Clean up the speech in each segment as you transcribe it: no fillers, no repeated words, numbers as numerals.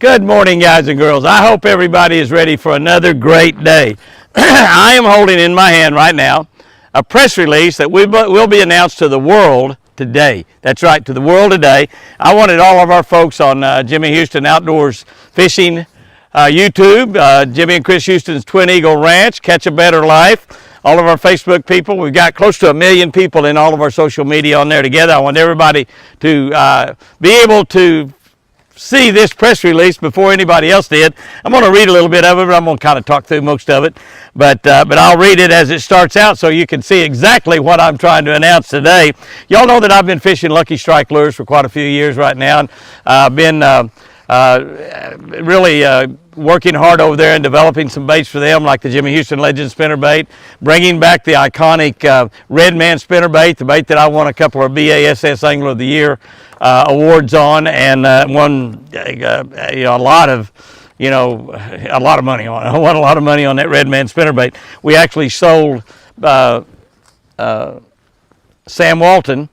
Good morning, guys and girls. I hope everybody is ready for another great day. I am holding in my hand right now a press release that will be announced to the world today. That's right, to the world today. I wanted all of our folks on Jimmy Houston Outdoors Fishing YouTube, Jimmy and Chris Houston's Twin Eagle Ranch, Catch a Better Life, all of our Facebook people. We've got close to 1 million people in all of our social media on there together. I want everybody to be able to see this press release before anybody else did. I'm going to read a little bit of it, but I'm going to kind of talk through most of it. But I'll read it as it starts out so you can see exactly what I'm trying to announce today. Y'all know that I've been fishing Lucky Strike lures for quite a few years right now. And I've been really working hard over there and developing some baits for them, like the Jimmy Houston Legend spinnerbait, bringing back the iconic Red Man spinnerbait, the bait that I won a couple of BASS Angler of the Year awards on, and won a lot of money on. I won a lot of money on that Red Man spinnerbait. We actually sold Sam Walton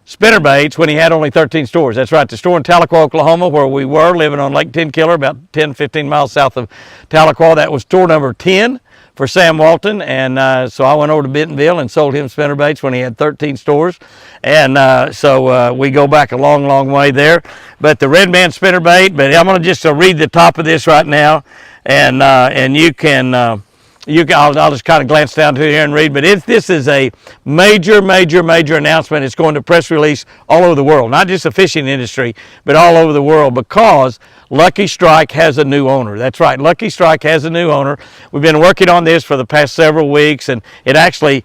spinnerbaits when he had only 13 stores. That's right, the store in Tahlequah, Oklahoma, where we were living on Lake Tenkiller, about 10-15 miles south of Tahlequah. That was store number 10 for Sam Walton, and so I went over to Bentonville and sold him spinnerbaits when he had 13 stores, and so we go back a long, long way there. But the Red Man spinnerbait, but I'm going to just read the top of this right now, and you can. I'll just kind of glance down to here and read, but this is a major announcement. It's going to press release all over the world, not just the fishing industry, but all over the world, because Lucky Strike has a new owner. That's right, Lucky Strike has a new owner. We've been working on this for the past several weeks, and it actually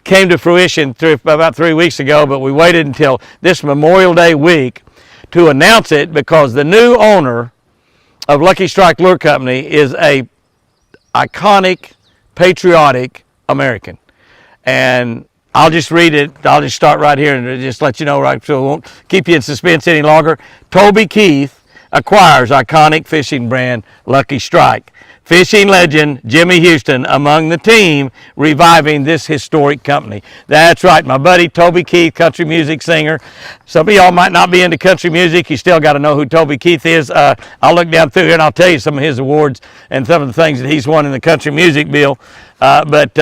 came to fruition about 3 weeks ago, but we waited until this Memorial Day week to announce it, because the new owner of Lucky Strike Lure Company is a iconic, patriotic American. And I'll just read it. I'll just start right here and just let you know, right, so it won't keep you in suspense any longer. Toby Keith acquires iconic fishing brand Lucky Strike. Fishing legend Jimmy Houston among the team, reviving this historic company. That's right, my buddy Toby Keith, country music singer. Some of y'all might not be into country music. You still got to know who Toby Keith is. I'll look down through here and I'll tell you some of his awards and some of the things that he's won in the country music bill. But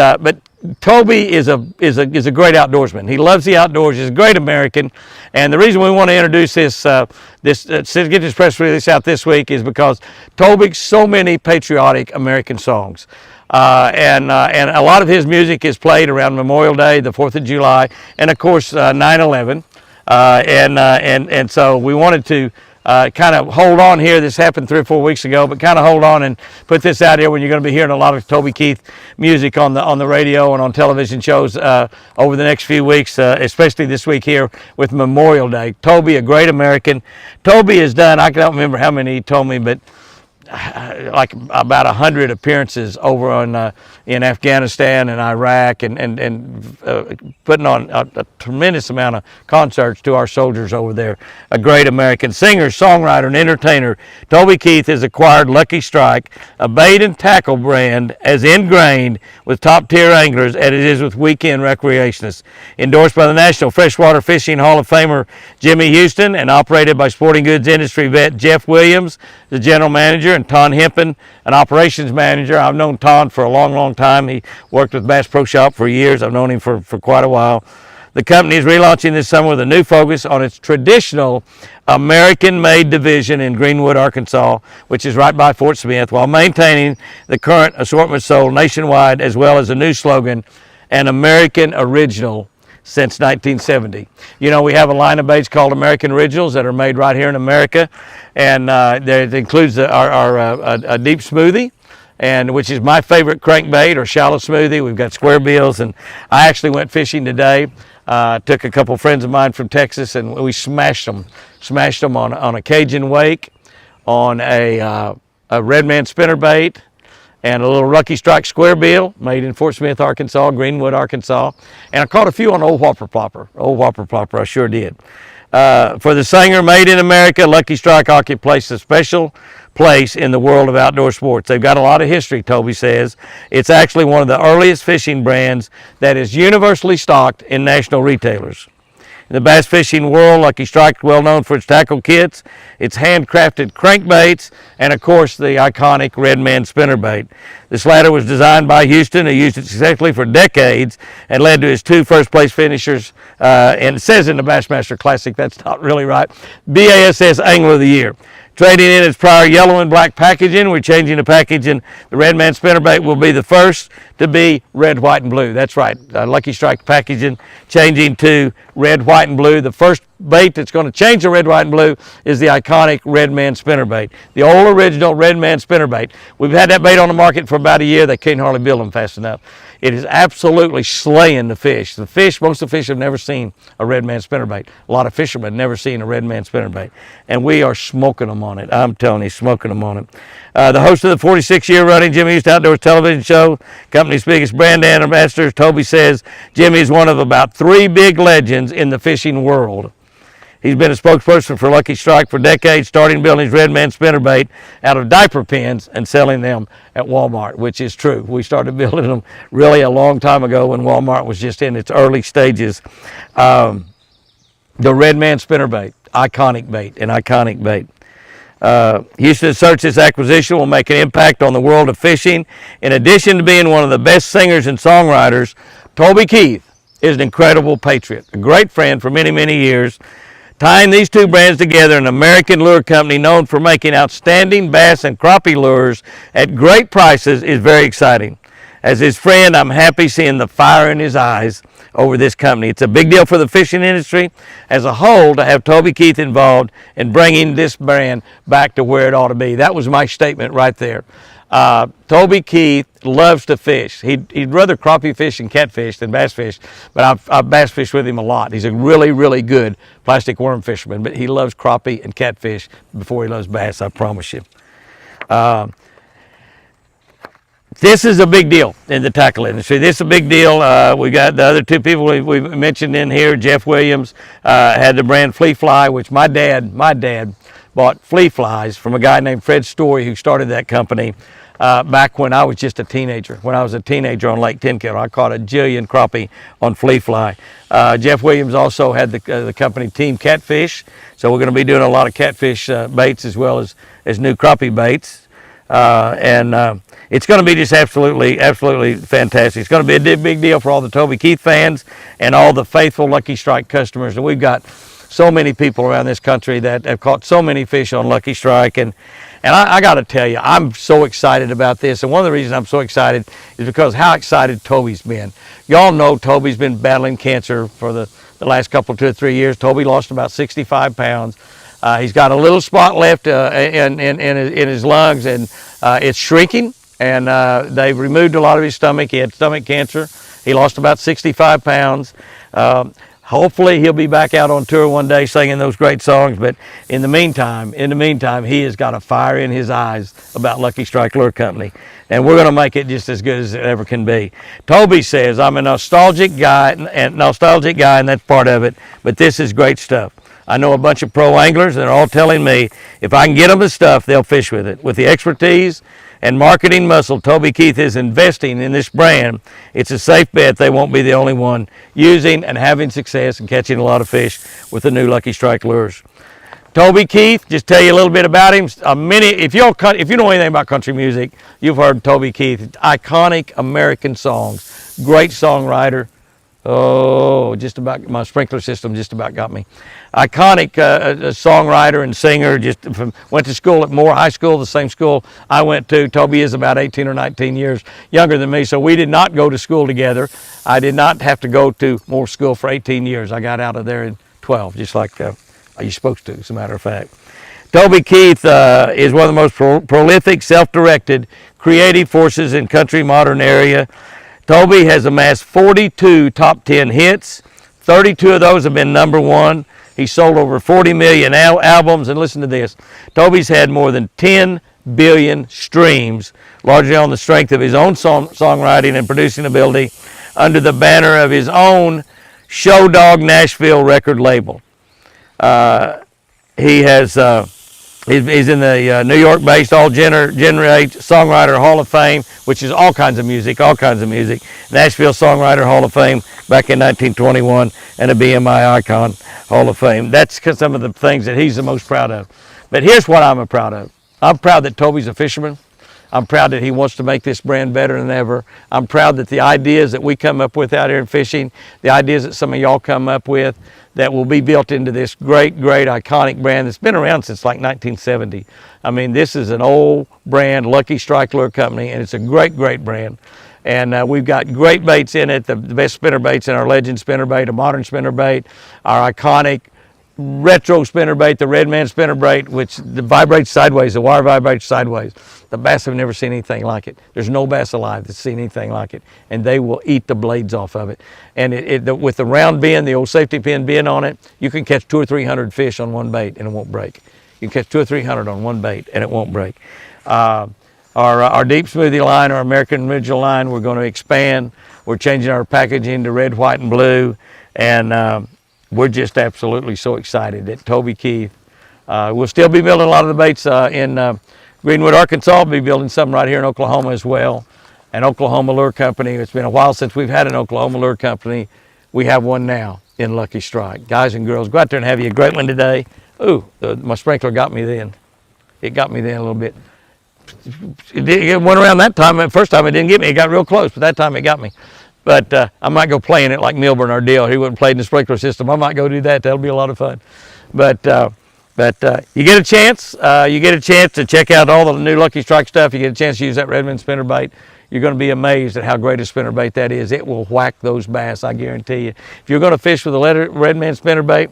Toby is a great outdoorsman. He loves the outdoors. He's a great American, and the reason we want to introduce get this press release out this week is because Toby's so many patriotic American songs, and a lot of his music is played around Memorial Day, the 4th of July, and of course 9/11, and so we wanted to kind of hold on here. This happened 3 or 4 weeks ago, but kind of hold on and put this out here when you're going to be hearing a lot of Toby Keith music on the radio and on television shows over the next few weeks, especially this week here with Memorial Day. Toby, a great American. Toby has done, I don't remember how many he told me, but like about 100 appearances over in Afghanistan and Iraq, and putting on a tremendous amount of concerts to our soldiers over there. A great American singer, songwriter, and entertainer. Toby Keith has acquired Lucky Strike, a bait and tackle brand as ingrained with top-tier anglers as it is with weekend recreationists. Endorsed by the National Freshwater Fishing Hall of Famer Jimmy Houston and operated by sporting goods industry vet Jeff Williams, the general manager, and Todd Hempen, an operations manager. I've known Todd for a long time. He worked with Bass Pro Shop for years. I've known him for quite a while. The company is relaunching this summer with a new focus on its traditional American-made division in Greenwood, Arkansas, which is right by Fort Smith, while maintaining the current assortment sold nationwide, as well as a new slogan, an American original since 1970. You know, we have a line of baits called American Originals that are made right here in America, and it includes a deep smoothie, and which is my favorite crankbait, or shallow smoothie. We've got square bills, and I actually went fishing today. Took a couple friends of mine from Texas, and we smashed them on a Cajun wake, on a Red Man spinnerbait, and a little Lucky Strike square bill made in Fort Smith, Arkansas, Greenwood, Arkansas. And I caught a few on Old Whopper Plopper. Old Whopper Plopper, I sure did. For the singer, made in America, Lucky Strike occupies a special place in the world of outdoor sports. They've got a lot of history, Toby says. It's actually one of the earliest fishing brands that is universally stocked in national retailers. In the bass fishing world, Lucky Strike is well known for its tackle kits, its handcrafted crankbaits, and of course the iconic Redman spinnerbait. This latter was designed by Houston, who used it successfully for decades and led to his 2 first-place finishers. And it says in the Bassmaster Classic, that's not really right, BASS Angler of the Year. Trading in its prior yellow and black packaging, we're changing the packaging. The Redman spinnerbait will be the first to be red, white, and blue. That's right. Lucky Strike packaging changing to red, white, and blue. The first bait that's going to change the red, white, and blue is the iconic Redman spinnerbait. The old original Redman spinnerbait. We've had that bait on the market for about a year. They can't hardly build them fast enough. It is absolutely slaying the fish. Most of the fish have never seen a Redman spinnerbait. A lot of fishermen have never seen a Redman spinnerbait. And we are smoking them on it. I'm telling you, smoking them on it. The host of the 46-year running Jimmy East Outdoors television show, company's biggest brand ambassador, Toby says Jimmy is one of about 3 big legends in the fishing world. He's been a spokesperson for Lucky Strike for decades, starting building his Redman spinnerbait out of diaper pins and selling them at Walmart, which is true. We started building them really a long time ago when Walmart was just in its early stages. The Redman spinnerbait, iconic bait. Houston's Search's acquisition will make an impact on the world of fishing. In addition to being one of the best singers and songwriters, Toby Keith is an incredible patriot, a great friend for many, many years. Tying these 2 brands together, an American lure company known for making outstanding bass and crappie lures at great prices, is very exciting. As his friend, I'm happy seeing the fire in his eyes over this company. It's a big deal for the fishing industry as a whole to have Toby Keith involved in bringing this brand back to where it ought to be. That was my statement right there. Toby Keith loves to fish. He'd rather crappie fish and catfish than bass fish, but I've bass fished with him a lot. He's a really, really good plastic worm fisherman, but he loves crappie and catfish before he loves bass, I promise you. This is a big deal in the tackle industry. This is a big deal. We got the other 2 people we mentioned in here. Jeff Williams had the brand Flea Fly, which my dad bought flea flies from a guy named Fred Story, who started that company back when I was just a teenager. When I was a teenager on Lake Tenkiller, I caught a jillion crappie on flea fly. Jeff Williams also had the company Team Catfish, so we're going to be doing a lot of catfish baits as well as new crappie baits. It's going to be just absolutely fantastic. It's going to be a big deal for all the Toby Keith fans and all the faithful Lucky Strike customers. And we've got so many people around this country that have caught so many fish on Lucky Strike. And I got to tell you, I'm so excited about this. And one of the reasons I'm so excited is because how excited Toby's been. Y'all know Toby's been battling cancer for the last couple, 2 or 3 years. Toby lost about 65 pounds. He's got a little spot left in his lungs, and it's shrinking. And they've removed a lot of his stomach. He had stomach cancer. He lost about 65 pounds. Hopefully he'll be back out on tour one day singing those great songs. But in the meantime, he has got a fire in his eyes about Lucky Strike Lure Company. And we're going to make it just as good as it ever can be. Toby says, I'm a nostalgic guy, and that's part of it. But this is great stuff. I know a bunch of pro anglers, and they're all telling me if I can get them the stuff, they'll fish with it. With the expertise and marketing muscle Toby Keith is investing in this brand, it's a safe bet they won't be the only one using and having success and catching a lot of fish with the new Lucky Strike lures. Toby Keith, just tell you a little bit about him. If you know anything about country music, you've heard Toby Keith. Iconic American songs, great songwriter. Oh, just about, my sprinkler system just about got me. Iconic songwriter and singer, went to school at Moore High School, the same school I went to. Toby is about 18 or 19 years younger than me, so we did not go to school together. I did not have to go to Moore School for 18 years. I got out of there in 12, just like you're supposed to, as a matter of fact. Toby Keith is one of the most prolific, self-directed, creative forces in country modern area. Toby has amassed 42 top 10 hits. 32 of those have been #1. He sold over 40 million albums, and listen to this. Toby's had more than 10 billion streams, largely on the strength of his own songwriting and producing ability under the banner of his own Show Dog Nashville record label. He has He's in the New York-based All Generate Songwriter Hall of Fame, which is all kinds of music. Nashville Songwriter Hall of Fame back in 1921, and a BMI Icon Hall of Fame. That's some of the things that he's the most proud of. But here's what I'm proud of. I'm proud that Toby's a fisherman. I'm proud that he wants to make this brand better than ever. I'm proud that the ideas that we come up with out here in fishing, the ideas that some of y'all come up with, that will be built into this great, great iconic brand that's been around since like 1970. I mean, this is an old brand, Lucky Strike Lure Company, and it's a great, great brand. And we've got great baits in it, the best spinner baits in our Legend spinnerbait, a modern spinnerbait, our iconic retro spinnerbait, the Red Man spinnerbait, which vibrates sideways, the wire vibrates sideways. The bass have never seen anything like it. There's no bass alive that's seen anything like it, and they will eat the blades off of it. And with the round bend, the old safety pin bend on it, you can catch 200 or 300 fish on one bait and it won't break. You can catch 200 or 300 on one bait and it won't break. Our deep smoothie line, our American original line, we're going to expand. We're changing our packaging to red, white, and blue, and we're just absolutely so excited that Toby Keith. We'll still be building a lot of the baits in Greenwood, Arkansas. We'll be building some right here in Oklahoma as well. An Oklahoma Lure Company. It's been a while since we've had an Oklahoma Lure Company. We have one now in Lucky Strike. Guys and girls, go out there and have you a great one today. Ooh, my sprinkler got me then. It got me then a little bit. It went around that time. The first time it didn't get me. It got real close, but that time it got me. But I might go play in it like Milburn or Dale. He wouldn't play in the sprinkler system. I might go do that. That'll be a lot of fun. But you get a chance. You get a chance to check out all the new Lucky Strike stuff. You get a chance to use that Redmond spinnerbait. You're going to be amazed at how great a spinnerbait that is. It will whack those bass, I guarantee you. If you're going to fish with a Redmond spinnerbait,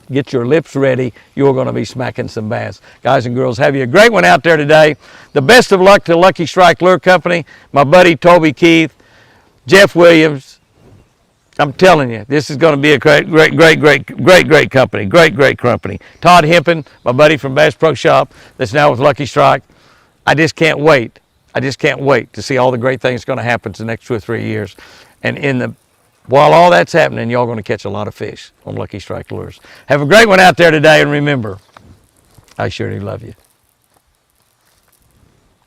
get your lips ready. You're going to be smacking some bass. Guys and girls, have you a great one out there today. The best of luck to Lucky Strike Lure Company, my buddy Toby Keith, Jeff Williams. I'm telling you, this is going to be a great company. Great company. Todd Hempen, my buddy from Bass Pro Shop, that's now with Lucky Strike. I just can't wait. To see all the great things going to happen in the next 2 or 3 years. And while all that's happening, y'all going to catch a lot of fish on Lucky Strike Lures. Have a great one out there today, and remember, I sure do love you.